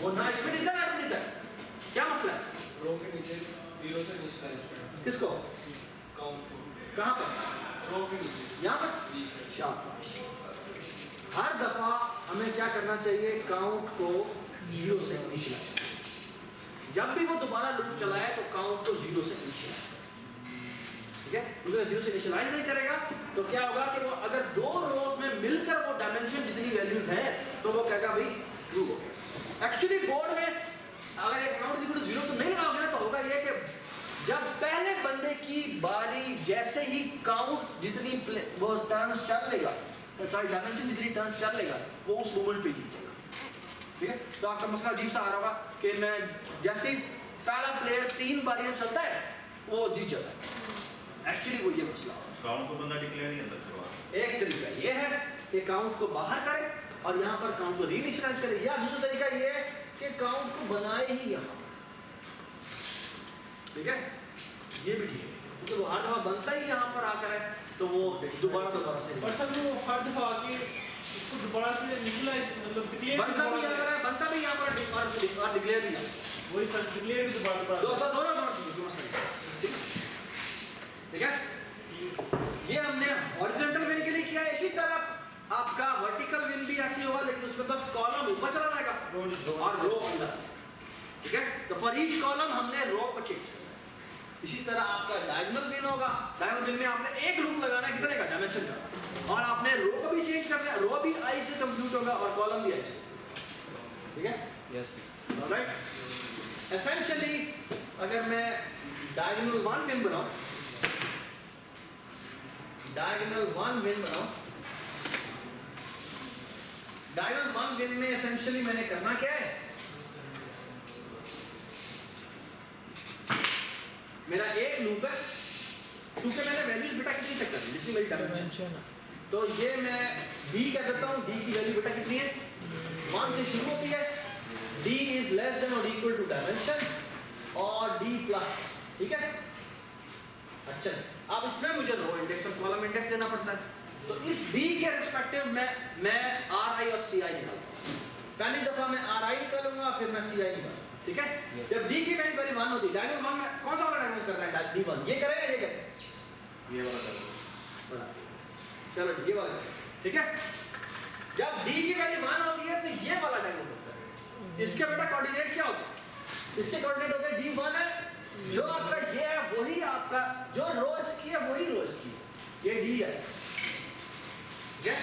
वो ना, इसमें इधर है इधर। क्या मसला है? रो के नीचे 0 से इनिशियलाइज करना। किसको? काउंट को। कहां पर? रो के नीचे। यहां पर। शाबाश। हर दफा हमें क्या करना चाहिए? काउंट को 0 से इनिशियलाइज। जब भी वो दोबारा लूप चलाए तो काउंट को 0 से इनिशियलाइज, ठीक है। क्योंकि 0 से इनिशियलाइज नहीं करेगा तो क्या होगा कि वो अगर 2 रोज में मिलकर वो डायमेंशन जितनी वैल्यूज है तो वो कहेगा भाई ट्रू हो गया। एक्चुअली बोर्ड में अगर एक काउंट इक्वल टू 0 तो नहीं लगाओगे ना, तो होगा ये कि जब पहले बंदे की बारी जैसे ही काउंट जितनी वो टर्न्स चल लेगा, सॉरी डायमेंशन जितनी टर्न्स चल लेगा, वो उस मोमेंट पे जीत जाएगा, ठीक है। तो आपका मसला अजीब सा आ रहा होगा कि मैं जैसे ही पहला प्लेयर 3 बारियां चलता है वो जीत जाता है। एक्चुअली वो ये मसला है। काउंट को बंदा डिक्लेयर ही अंदर करवा। एक तरीका ये है कि काउंट को बाहर करे और यहाँ पर काउंट को रीइनिशियलाइज करे, या दूसरा तरीका ये है कि काउंट को बनाए ही यहाँ, ठीक है। ये भी ठीक है क्योंकि वो हर दफा बनता ही यहाँ पर आकर है तो वो दोबारा से पर सब वो हर दफा आके इसको दोबारा से इनिशियलाइज मतलब डिक्लेयर बनता भी यहाँ पर है, बनता भी यहाँ पर और डिक्लेयर भी है, वही सर डिक्लेयर भी दोबारा दोनों ठीक है। ये हमने हॉरिजॉन्टल विन के लिए किया है। इसी तरह आपका वर्टिकल विन भी ऐसे होगा, लेकिन उसमें बस कॉलम ऊपर चला जाएगा और रो अंदर, ठीक है। तो फॉर ईच कॉलम हमने रो को चेक किया। इसी तरह आपका डायगोनल विन होगा। डायगोनल विन में आपने एक लूप लगाना है कितने का? डायमेंशन का, और आपने रो को भी चेंज करना है। रो भी आई से कंप्यूट होगा और कॉलम भी आई से, ठीक है। Yes alright. एसेंशियली अगर मैं डायगोनल 1 विन बनाऊं, डायगोनल 1 विन में एसेंशियली मैंने करना क्या है? मेरा एक लूप है, क्योंकि मैंने वैल्यूज बेटा कितनी चेक करनी जितनी मेरी डायमेंशन, तो ये मैं d कह देता हूँ। d की वैल्यू बेटा कितनी है? 1 से शुरू होती है। d इज लेस देन और इक्वल टू डायमेंशन और d प्लस, ठीक है। अच्छा, अब इसमें मुझे रो इंडेक्स और कॉलम इंडेक्स देना पड़ता है। तो इस d के रिस्पेक्टिव मैं ri और ci निकालता हूँ। पहली दफा मैं ri निकालूंगा फिर मैं ci निकालूंगा, ठीक है। जब d की वैल्यू 1 होती है, डायगोनल 1 में कौन सा वाला डायगोनल कर रहा है? d1 ये करेगा, ये करेगा, ये वाला कर। चलो ये वाला, ठीक है। जब d की वैल्यू 1 होती है तो ये वाला डायगोनल होता है। इसके बेटा कोऑर्डिनेट क्या होता है? इससे कोऑर्डिनेट होता है d1 है, जो आपका ये है वही आपका, जो रो इसकी है वही रो इसकी है, ये d है, ठीक है।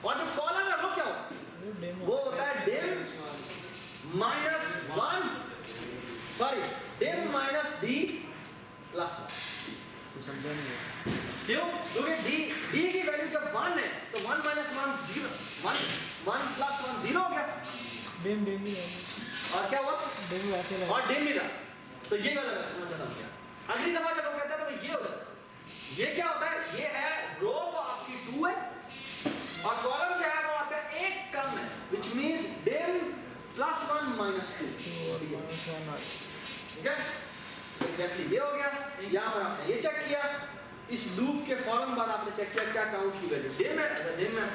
और जो कॉलम है वो क्या होता है? वो होता है dim minus 1, sorry dim minus d plus 1। समझा नहीं क्यों? क्योंकि d की वैल्यू जब 1 है तो 1 माइनस 1 0, 1 प्लस 1 0 हो गया, डेम ही और क्या हुआ? डेम वैसे और डेम ही था, तो ये वाला मतलब क्या? अगली दफा जब हम कहते हैं तो ये होता है। ये क्या होता है? ये है रो तो आपकी 2 है और कॉलम क्या है? वो आपका एक कम है, which means dim plus 1 minus 2, ठीक है। एग्जैक्टली ये हो गया। यहाँ पर आपने ये चेक किया, इस लूप के फौरन बाद आपने चेक किया क्या काउंट की वैल्यू dim है, dim है,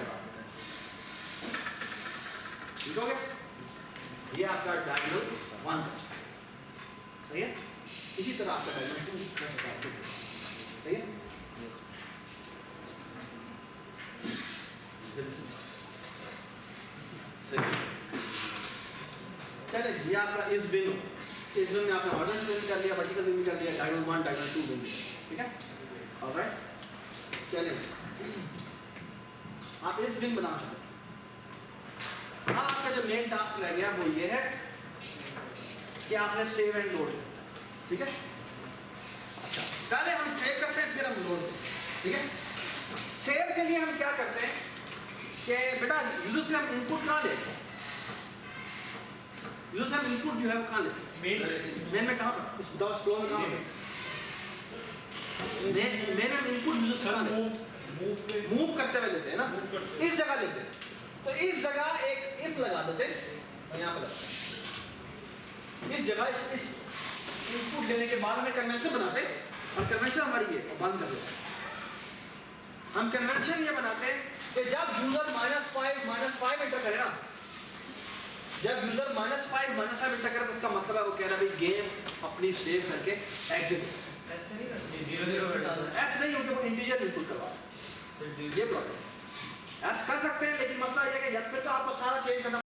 ठीक हो गया। ये आपका डायगोनल 1 सही है। इसी तरह आपका डायगोनल 2 सही है। ये आपका इस विन में आपने हॉरिजॉन्टल विन कर लिया, वर्टिकल विन कर दिया, डायगोनल 1 डायगोनल 2 विन, ठीक है। ऑलराइट, चलिए आप इस विन बनाना चाहते हैं। अब आपका जो मेन टास्क रह गया वो ये है कि आपने सेव एंड लोड, ठीक है। अच्छा, पहले हम सेव करते हैं फिर हम लोड, ठीक है। सेव के लिए हम क्या करते हैं कि बेटा यूजर से हम इनपुट कहाँ लेते हैं, यूजर से हम इनपुट जो है वो कहाँ लेते हैं, मेन में कहाँ पर, इस दस फ्लो में कहाँ पर, मेन में इनपुट यूजर से कहाँ लेते हैं, मूव करते हुए लेते हैं ना, इस जगह लेते हैं। तो इस जगह एक इफ लगा देते और यहाँ पर लगता है। इस जगह इस इनपुट लेने के बाद हमें कन्वेंशन बनाते और कन्वेंशन हमारी ये और बंद कर देते हैं। हम कन्वेंशन ये बनाते हैं कि जब यूजर -5 एंटर करे ना, जब यूजर -5 एंटर करे तो इसका मतलब है वो कह रहा है भाई गेम अपनी सेव करके एग्जिट, ऐसे नहीं करते, 0 ऐसे नहीं होगा, वो इंटीजर इनपुट करवा, ये प्रॉब्लम। ऐसा कर सकते हैं लेकिन मसला ये है कि जब फिर तो आपको सारा चेंज करना